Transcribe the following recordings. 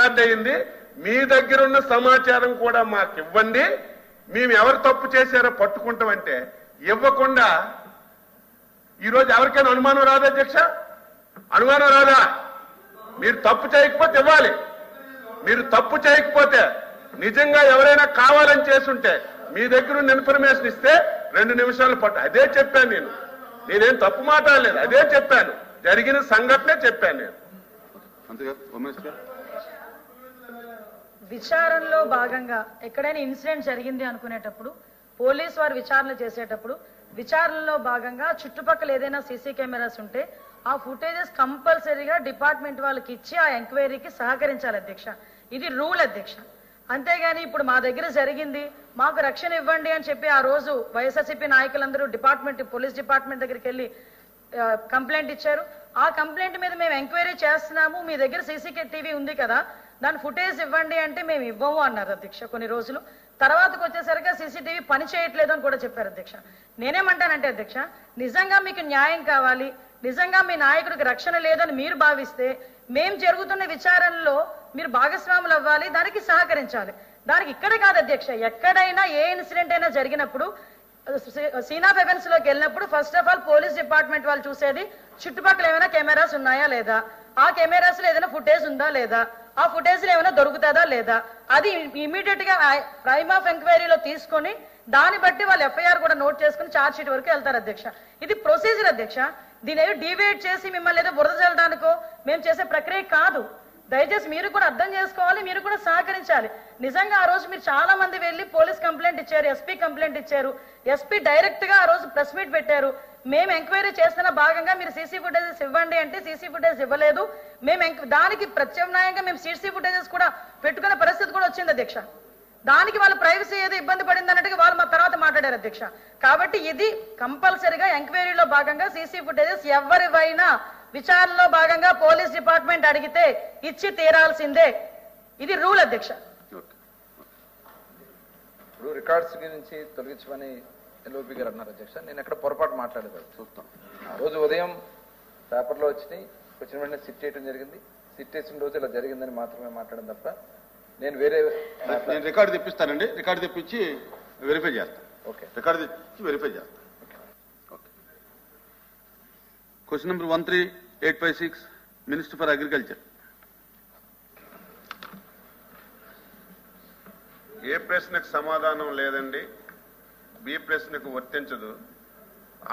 Record అయింది. మీ దగ్గర ఉన్న సమాచారం కూడా మాకు ఇవ్వండి, మేము ఎవరు తప్పు చేశారో పట్టుకుంటామంటే ఇవ్వకుండా ఈరోజు ఎవరికైనా అనుమానం రాదా అధ్యక్ష? అనుమానం రాదా? మీరు తప్పు చేయకపోతే ఇవ్వాలి. మీరు తప్పు చేయకపోతే నిజంగా ఎవరైనా కావాలని చేసుంటే మీ దగ్గర ఉన్న ఇన్ఫర్మేషన్ ఇస్తే 2 నిమిషాలు పట్టు. అదే చెప్పాను నేనేం తప్పు మాట్లాడలేదు, అదే చెప్పాను, జరిగిన సంఘటనే చెప్పాను నేను. విచారణలో భాగంగా ఎక్కడైనా ఇన్సిడెంట్ జరిగింది అనుకునేటప్పుడు పోలీసు వారు విచారణ చేసేటప్పుడు విచారణలో భాగంగా చుట్టుపక్కల ఏదైనా సీసీ కెమెరాస్ ఉంటే ఆ ఫుటేజెస్ కంపల్సరీగా డిపార్ట్మెంట్ వాళ్ళకి ఇచ్చి ఆ ఎంక్వైరీకి సహకరించాలి అధ్యక్ష. ఇది రూల్ అధ్యక్ష. అంతేగాని ఇప్పుడు మా దగ్గర జరిగింది మాకు రక్షణ ఇవ్వండి అని చెప్పి ఆ రోజు వైఎస్ఆర్సీపీ నాయకులందరూ పోలీస్ డిపార్ట్మెంట్ దగ్గరికి వెళ్ళి కంప్లైంట్ ఇచ్చారు. ఆ కంప్లైంట్ మీద మేము ఎంక్వైరీ చేస్తున్నాము, మీ దగ్గర సీసీటీవీ ఉంది కదా దాని ఫుటేజ్ ఇవ్వండి అంటే మేము ఇవ్వము అన్నారు అధ్యక్ష. కొన్ని రోజులు తర్వాతకు వచ్చేసరికి సీసీటీవీ పని చేయట్లేదు అని కూడా చెప్పారు అధ్యక్ష. నేనేమంటానంటే అధ్యక్ష, నిజంగా మీకు న్యాయం కావాలి, నిజంగా మీ నాయకుడికి రక్షణ లేదని మీరు భావిస్తే మేం జరుగుతున్న విచారణలో మీరు భాగస్వాములు అవ్వాలి, దానికి సహకరించాలి. దానికి ఇక్కడ కాదు అధ్యక్ష, ఎక్కడైనా ఏ ఇన్సిడెంట్ అయినా జరిగినప్పుడు సీన్ ఆఫ్ ఎఫెన్స్ లోకి వెళ్ళినప్పుడు first of all police department వాళ్ళు చూసేది చుట్టుపక్కల ఏమైనా కెమెరాస్ ఉన్నాయా లేదా, ఆ కెమెరాస్ లో ఏదైనా ఫుటేజ్ ఉందా లేదా, ఆ ఫుటేజ్ లో ఏమైనా దొరుకుతుందా లేదా, అది ఇమీడియట్ గా ప్రైమ్ ఆఫ్ ఎంక్వైరీలో తీసుకొని దాన్ని బట్టి వాళ్ళు ఎఫ్ఐఆర్ కూడా నోట్ చేసుకుని ఛార్జ్ షీట్ వరకు వెళ్తారు అధ్యక్ష. ఇది ప్రొసీజర్ అధ్యక్ష. దీని ఏదో డివేట్ చేసి మిమ్మల్ని ఏదో బురద చల్లడానికో మేము చేసే ప్రక్రియ కాదు. దయచేసి మీరు కూడా అర్థం చేసుకోవాలి, మీరు కూడా సహకరించాలి. నిజంగా ఆ రోజు మీరు చాలా మంది వెళ్ళి పోలీస్ కంప్లైంట్ ఇచ్చారు, ఎస్పీ కంప్లైంట్ ఇచ్చారు, ఎస్పీ డైరెక్ట్ గా ఆ రోజు ప్రెస్ మీట్ పెట్టారు. మేము ఎంక్వైరీ చేస్తున్న భాగంగా మీరు సీసీ ఫుటేజెస్ ఇవ్వండి అంటే సీసీ ఫుటేజ్ ఇవ్వలేదు. మేము దానికి ప్రత్యామ్నాయంగా మేము సీసీ ఫుటేజెస్ కూడా పెట్టుకునే పరిస్థితి కూడా వచ్చింది అధ్యక్ష. దానికి వాళ్ళ ప్రైవసీ ఏదో ఇబ్బంది పడింది అన్నట్టుగా వాళ్ళు మా తర్వాత మాట్లాడారు అధ్యక్ష. కాబట్టి ఇది కంపల్సరిగా ఎంక్వైరీలో భాగంగా సీసీ ఫుటేజెస్ ఎవరివైనా విచారణలో భాగంగా పోలీస్ డిపార్ట్మెంట్ అడిగితే ఇచ్చి తీరాల్సిందే. ఇది రూల్ అధ్యక్ష. ఇప్పుడు రికార్డ్స్ గురించి తొలగించమని ఎల్ఓపి గారు అన్నారు అధ్యక్ష. నేను ఎక్కడ పొరపాటు మాట్లాడలేదు, చూస్తాం. ఆ రోజు ఉదయం పేపర్లో వచ్చిన వెంటనే సిట్ చేయడం జరిగింది. సిట్ చేసిన రోజు ఇలా జరిగిందని మాత్రమే మాట్లాడడం తప్ప నేను రికార్డు తెప్పిస్తానండి, రికార్డు తెప్పించి వెరిఫై చేస్తాను. ఓకే, రికార్డు తెప్పించి వెరిఫై చేస్తాను. Okay. Question number 13856 minister for agriculture. A ప్రశ్నకు సమాధానం లేదండి, బి ప్రశ్నకు వర్తించదు.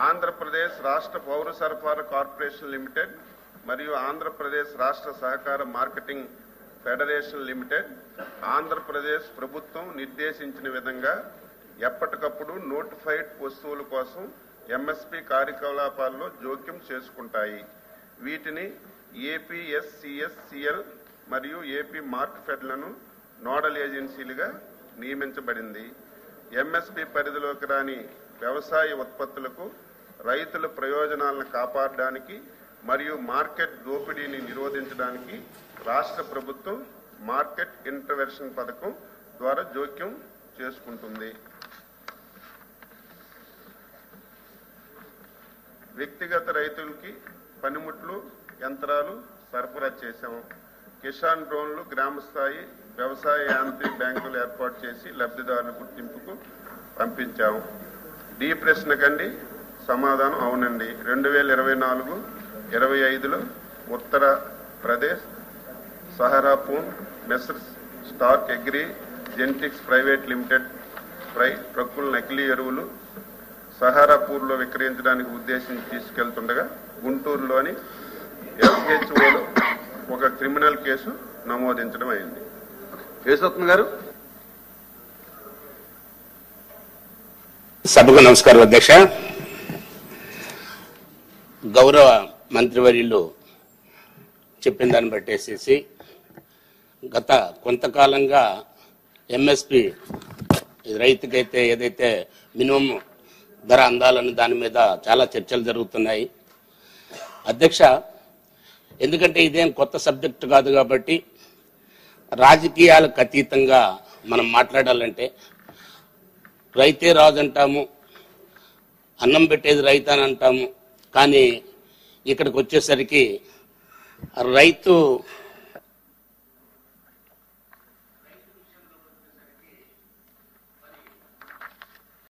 ఆంధ్రప్రదేశ్ రాష్ట్ర పౌర సరఫరా కార్పొరేషన్ లిమిటెడ్ మరియు ఆంధ్రప్రదేశ్ రాష్ట్ర సహకార మార్కెటింగ్ ఫెడరేషన్ లిమిటెడ్ ఆంధ్రప్రదేశ్ ప్రభుత్వం నిర్దేశించిన విధంగా ఎప్పటికప్పుడు నోటిఫైడ్ వస్తువుల కోసం ఎంఎస్పి కార్యకలాపాల్లో జోక్యం చేసుకుంటాయి. వీటిని ఏపీఎస్సిఎస్సిఎల్ మరియు ఏపీ మార్క్ఫెడ్లను నోడల్ ఏజెన్సీలుగా నియమించబడింది. ఎంఎస్పి పరిధిలోకి రాని వ్యవసాయ ఉత్పత్తులకు రైతుల ప్రయోజనాలను కాపాడడానికి మరియు మార్కెట్ దోపిడీని నిరోధించడానికి రాష్ట్ర ప్రభుత్వం మార్కెట్ ఇంటర్వెన్షన్ పథకం ద్వారా జోక్యం చేసుకుంటుంది. వ్యక్తిగత రైతులకి పనిముట్లు యంత్రాలు సరఫరా చేశాము. కిసాన్ డ్రోన్లు గ్రామ స్థాయి వ్యవసాయ యాంత్రిక బ్యాంకులు ఏర్పాటు చేసి లబ్ధిదారుల గుర్తింపుకు పంపించాము. డి ప్రశ్నకండి సమాధానం అవునండి. 2024-25లో Uttar Pradesh Saharanpur messrs Stark agri genetics private limited ట్రక్కులు నకిలీ ఎరువులు సహారాపూర్లో విక్రయించడానికి ఉద్దేశించి తీసుకెళ్తుండగా గుంటూరులోని FHOలో ఒక క్రిమినల్ కేసు నమోదించడం అయింది. యేసరత్న గారు. సభకు నమస్కారం అధ్యక్ష. గౌరవ మంత్రివర్యులు చెప్పిన దాన్ని బట్టేసేసి గత కొంతకాలంగా ఎంఎస్పి రైతుకైతే ఏదైతే మినిమం ధర అందాలని దాని మీద చాలా చర్చలు జరుగుతున్నాయి అధ్యక్ష. ఎందుకంటే ఇదేం కొత్త సబ్జెక్టు కాదు కాబట్టి రాజకీయాలకు అతీతంగా మనం మాట్లాడాలంటే రైతే రాజు అంటాము, అన్నం పెట్టేది రైతు అని అంటాము. కానీ ఇక్కడికి వచ్చేసరికి రైతు